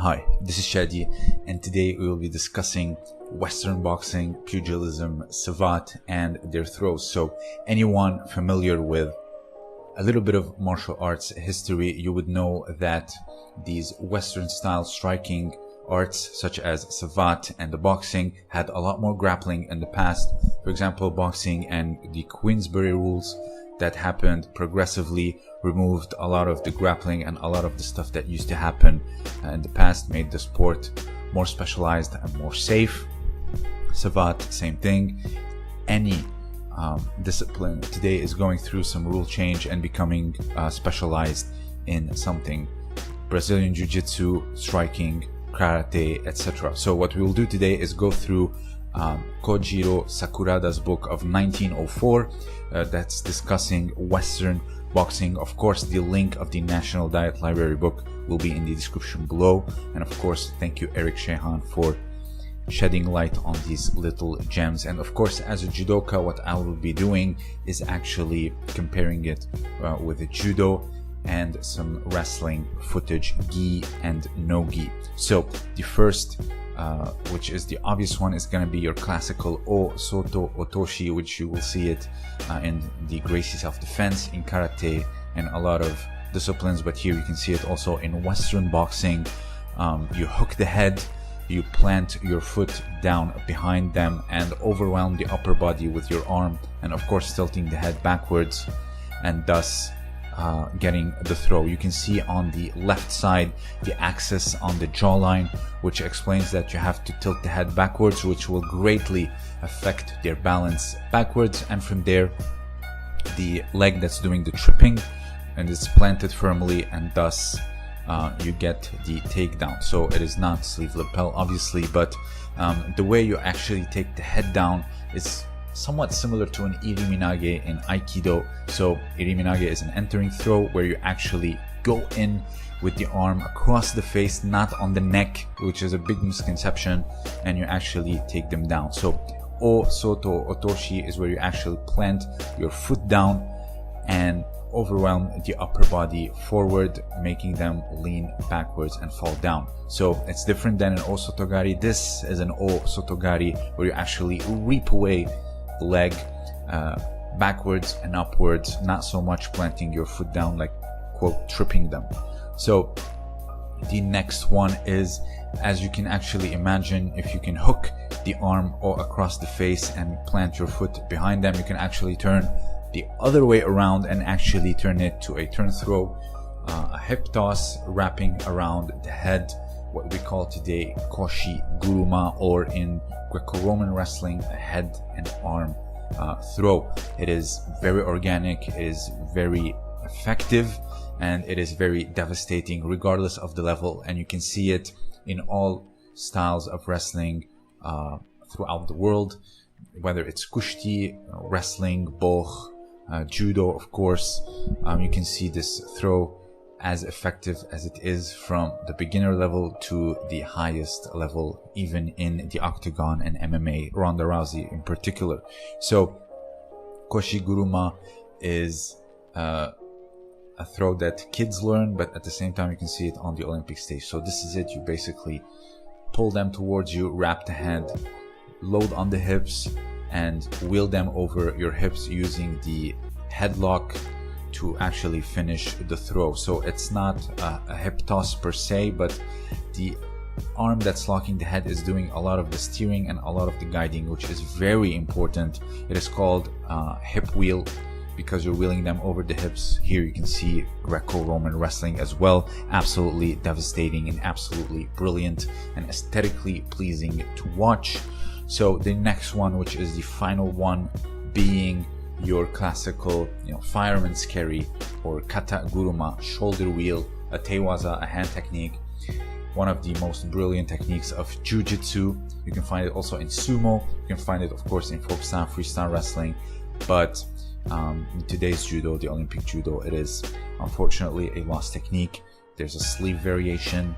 Hi, this is Shadi, and today we will be discussing Western boxing, pugilism, savate, and their throws. So anyone familiar with a little bit of martial arts history, you would know that these Western style striking arts such as savate and the boxing had a lot more grappling in the past. For example, boxing and the Queensberry rules that happened progressively removed a lot of the grappling and a lot of the stuff that used to happen in the past, made the sport more specialized and more safe. Savate, same thing. Any discipline today is going through some rule change and becoming specialized in something. Brazilian Jiu-Jitsu, striking, karate, etc. So what we will do today is go through Kojiro Sakurada's book of 1904 that's discussing Western boxing. Of course, the link of the National Diet Library book will be in the description below. And of course, thank you Eric Shehan for shedding light on these little gems. And of course, as a judoka, what I will be doing is actually comparing it with the judo and some wrestling footage, gi and no gi. So the first which is the obvious one, is going to be your classical O Soto Otoshi, which you will see it in the Gracie self-defense, in karate, and a lot of disciplines, but here you can see it also in Western boxing. You hook the head, you plant your foot down behind them and overwhelm the upper body with your arm, and of course tilting the head backwards, and thus getting the throw. You can see on the left side the axis on the jawline, which explains that you have to tilt the head backwards, which will greatly affect their balance backwards, and from there the leg that's doing the tripping and it's planted firmly, and thus you get the takedown. So it is not sleeve lapel obviously, but the way you actually take the head down is somewhat similar to an iriminage in Aikido. So iriminage is an entering throw where you actually go in with the arm across the face, not on the neck, which is a big misconception, and you actually take them down. So O Soto Otoshi is where you actually plant your foot down and overwhelm the upper body forward, making them lean backwards and fall down. So it's different than an O Sotogari. This is an O Sotogari where you actually reap away the leg backwards and upwards, not so much planting your foot down, like quote tripping them. So the next one is, as you can actually imagine, if you can hook the arm or across the face and plant your foot behind them, you can actually turn the other way around and actually turn it to a turn throw, a hip toss wrapping around the head, what we call today koshi guruma, or in Greco-Roman wrestling, a head and arm throw. It is very organic, it is very effective, and it is very devastating regardless of the level, and you can see it in all styles of wrestling throughout the world, whether it's kushti, wrestling, boch, judo, of course. You can see this throw as effective as it is from the beginner level to the highest level, even in the octagon and MMA, Ronda Rousey in particular. So koshi guruma is a throw that kids learn, but at the same time you can see it on the Olympic stage. So this is it. You basically pull them towards you, wrap the hand, load on the hips, and wheel them over your hips using the headlock to actually finish the throw. So it's not a hip toss per se, but the arm that's locking the head is doing a lot of the steering and a lot of the guiding, which is very important. It is called hip wheel because you're wheeling them over the hips. Here you can see Greco-Roman wrestling as well. Absolutely devastating and absolutely brilliant and aesthetically pleasing to watch. So the next one, which is the final one, being your classical, fireman's carry, or kata guruma, shoulder wheel, a teiwaza, a hand technique, one of the most brilliant techniques of jiu-jitsu. You can find it also in sumo. You can find it, of course, in folk style, freestyle wrestling, but in today's judo, the Olympic judo, it is unfortunately a lost technique. There's a sleeve variation.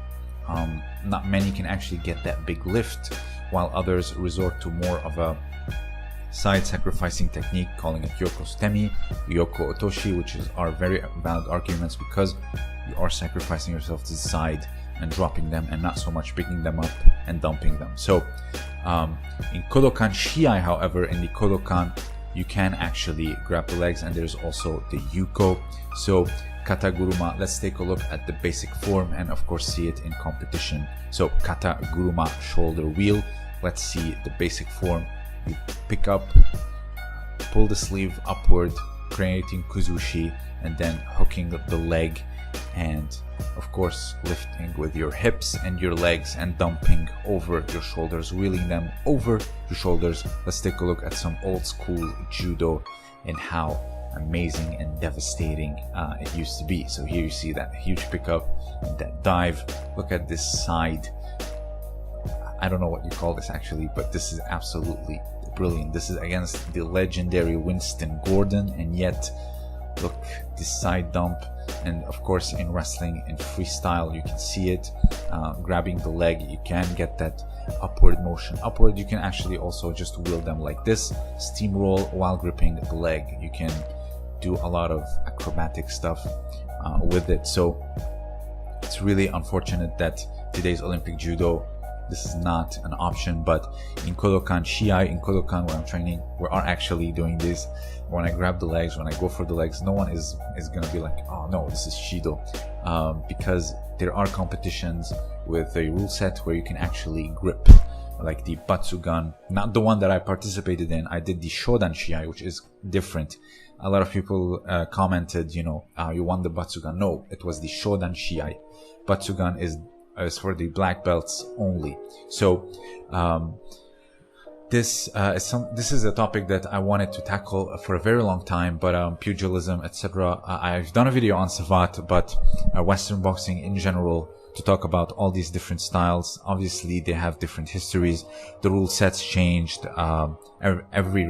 Not many can actually get that big lift, while others resort to more of a side sacrificing technique, calling it Yoko Stemi, Yoko Otoshi, which are very valid arguments because you are sacrificing yourself to the side and dropping them, and not so much picking them up and dumping them. So in Kodokan Shiai, however, in the Kodokan, you can actually grab the legs, and there's also the Yuko. So Kata Guruma, let's take a look at the basic form and of course see it in competition. So Kata Guruma, shoulder wheel. Let's see the basic form. You pick up, pull the sleeve upward, creating kuzushi, and then hooking the leg, and of course lifting with your hips and your legs and dumping over your shoulders, wheeling them over your shoulders. Let's take a look at some old school judo and how amazing and devastating it used to be. So here you see that huge pickup and that dive. Look at this side, I don't know what you call this actually, but this is absolutely brilliant. This is against the legendary Winston Gordon, and yet look, this side dump. And of course in wrestling, in freestyle, you can see it, grabbing the leg, you can get that upward motion. Upward, you can actually also just wheel them like this, steamroll while gripping the leg. You can do a lot of acrobatic stuff with it. So it's really unfortunate that today's Olympic judo, this is not an option. But in Kodokan Shiai, in Kodokan where I'm training, we are actually doing this. When I grab the legs, when I go for the legs, no one is gonna be like, oh no, this is Shido, because there are competitions with a rule set where you can actually grip, like the Batsugan, not the one that I participated in. I did the Shodan Shiai, which is different. A lot of people commented, you know, you won the Batsugan. No, it was the Shodan Shiai. Batsugan is for the black belts only. So this is a topic that I wanted to tackle for a very long time, but pugilism, etc. I've done a video on Savat, but Western boxing in general, to talk about all these different styles. Obviously, they have different histories. The rule sets changed. Every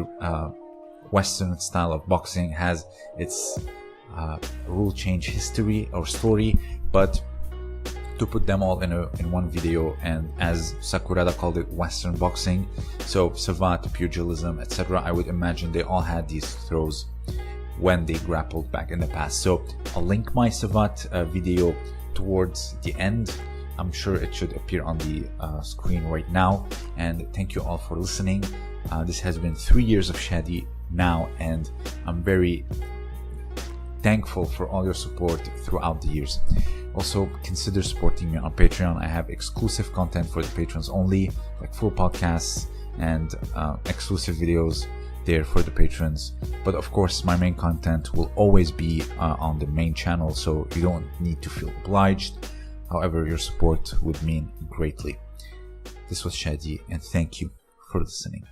Western style of boxing has its rule change history or story, but to put them all in one video, and as Sakurada called it, Western boxing, so Savat, pugilism, etc., I would imagine they all had these throws when they grappled back in the past. So I'll link my Savat video towards the end. I'm sure it should appear on the screen right now. And thank you all for listening. This has been 3 years of Shadi now, and I'm very thankful for all your support throughout the years. Also, consider supporting me on Patreon. I have exclusive content for the patrons only, like full podcasts and exclusive videos there for the patrons. But of course, my main content will always be on the main channel, so you don't need to feel obliged. However, your support would mean greatly. This was Shadi, and thank you for listening.